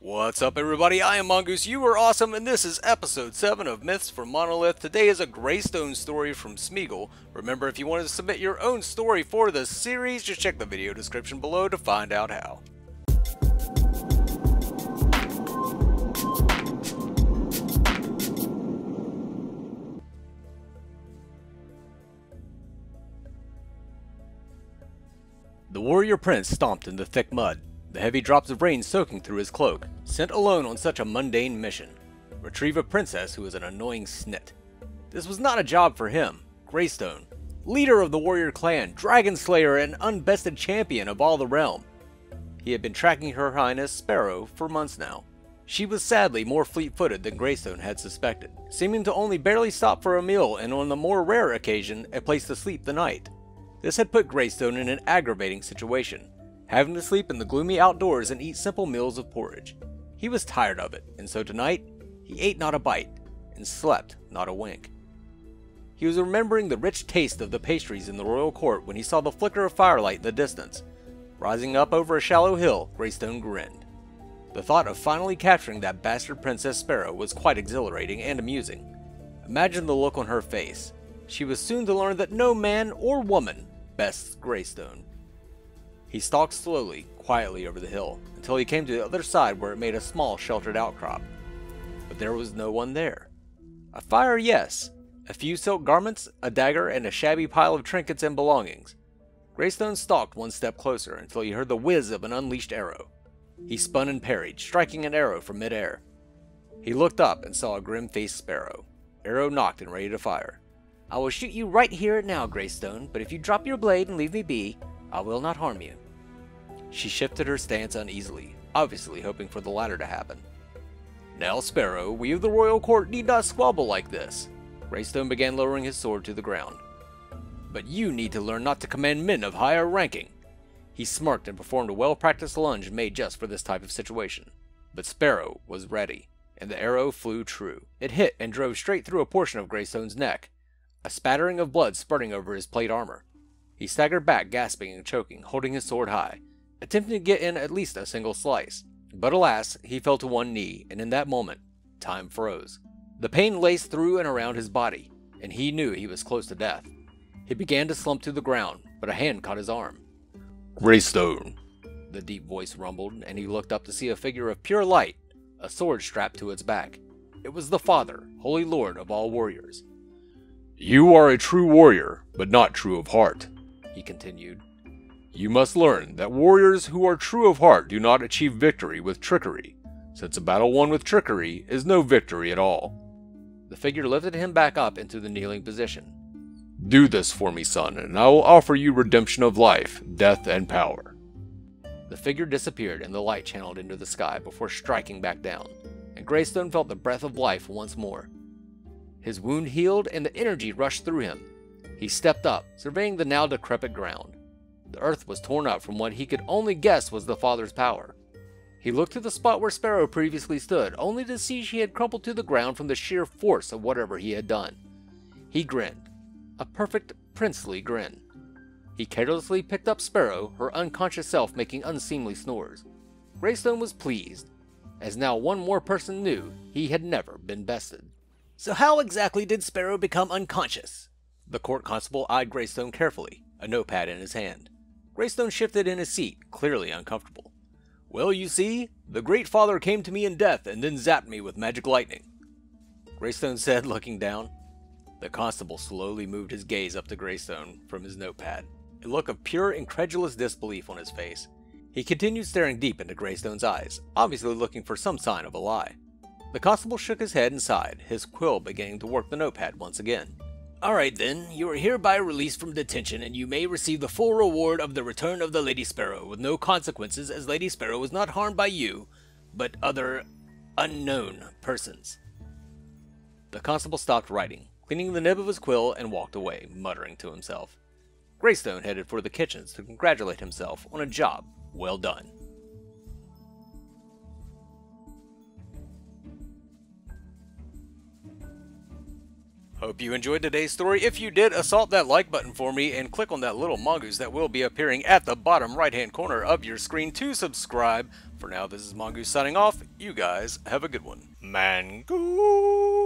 What's up everybody, I am Mongoose, you are awesome, and this is episode 7 of Myths from Monolith. Today is a Greystone story from Smeagol. Remember, if you want to submit your own story for the series, just check the video description below to find out how. The warrior prince stomped in the thick mud, the heavy drops of rain soaking through his cloak, sent alone on such a mundane mission. Retrieve a princess who was an annoying snit. This was not a job for him. Greystone, leader of the warrior clan, dragon slayer, and unbested champion of all the realm. He had been tracking Her Highness Sparrow for months now. She was sadly more fleet-footed than Greystone had suspected, seeming to only barely stop for a meal and on the more rare occasion, a place to sleep the night. This had put Greystone in an aggravating situation, having to sleep in the gloomy outdoors and eat simple meals of porridge. He was tired of it, and so tonight, he ate not a bite, and slept not a wink. He was remembering the rich taste of the pastries in the royal court when he saw the flicker of firelight in the distance. Rising up over a shallow hill, Greystone grinned. The thought of finally capturing that bastard Princess Sparrow was quite exhilarating and amusing. Imagine the look on her face. She was soon to learn that no man or woman bests Greystone. He stalked slowly, quietly over the hill, until he came to the other side where it made a small sheltered outcrop. But there was no one there. A fire, yes. A few silk garments, a dagger, and a shabby pile of trinkets and belongings. Greystone stalked one step closer until he heard the whiz of an unleashed arrow. He spun and parried, striking an arrow from midair. He looked up and saw a grim-faced sparrow. Arrow knocked and ready to fire. "I will shoot you right here now, Greystone, but if you drop your blade and leave me be, I will not harm you." She shifted her stance uneasily, obviously hoping for the latter to happen. "Now, Sparrow, we of the royal court need not squabble like this." Greystone began lowering his sword to the ground. "But you need to learn not to command men of higher ranking." He smirked and performed a well-practiced lunge made just for this type of situation. But Sparrow was ready, and the arrow flew true. It hit and drove straight through a portion of Greystone's neck, a spattering of blood spurting over his plate armor. He staggered back, gasping and choking, holding his sword high, attempting to get in at least a single slice. But alas, he fell to one knee, and in that moment, time froze. The pain laced through and around his body, and he knew he was close to death. He began to slump to the ground, but a hand caught his arm. "Greystone," the deep voice rumbled, and he looked up to see a figure of pure light, a sword strapped to its back. It was the Father, Holy Lord of all warriors. "You are a true warrior, but not true of heart," he continued. "You must learn that warriors who are true of heart do not achieve victory with trickery, since a battle won with trickery is no victory at all." The figure lifted him back up into the kneeling position. "Do this for me, son, and I will offer you redemption of life, death, and power." The figure disappeared and the light channeled into the sky before striking back down, and Greystone felt the breath of life once more. His wound healed and the energy rushed through him. He stepped up, surveying the now decrepit ground. The earth was torn up from what he could only guess was the Father's power. He looked to the spot where Sparrow previously stood, only to see she had crumpled to the ground from the sheer force of whatever he had done. He grinned, a perfect princely grin. He carelessly picked up Sparrow, her unconscious self making unseemly snores. Greystone was pleased, as now one more person knew he had never been bested. "So how exactly did Sparrow become unconscious?" The court constable eyed Greystone carefully, a notepad in his hand. Greystone shifted in his seat, clearly uncomfortable. "Well, you see, the Great Father came to me in death and then zapped me with magic lightning," Greystone said, looking down. The constable slowly moved his gaze up to Greystone from his notepad, a look of pure, incredulous disbelief on his face. He continued staring deep into Greystone's eyes, obviously looking for some sign of a lie. The constable shook his head and sighed, his quill beginning to work the notepad once again. "Alright then, you are hereby released from detention and you may receive the full reward of the return of the Lady Sparrow with no consequences, as Lady Sparrow was not harmed by you, but other unknown persons." The constable stopped writing, cleaning the nib of his quill, and walked away, muttering to himself. Greystone headed for the kitchens to congratulate himself on a job well done. Hope you enjoyed today's story. If you did, assault that like button for me and click on that little mongoose that will be appearing at the bottom right hand corner of your screen to subscribe. For now, this is Mongoose signing off. You guys have a good one. Mango!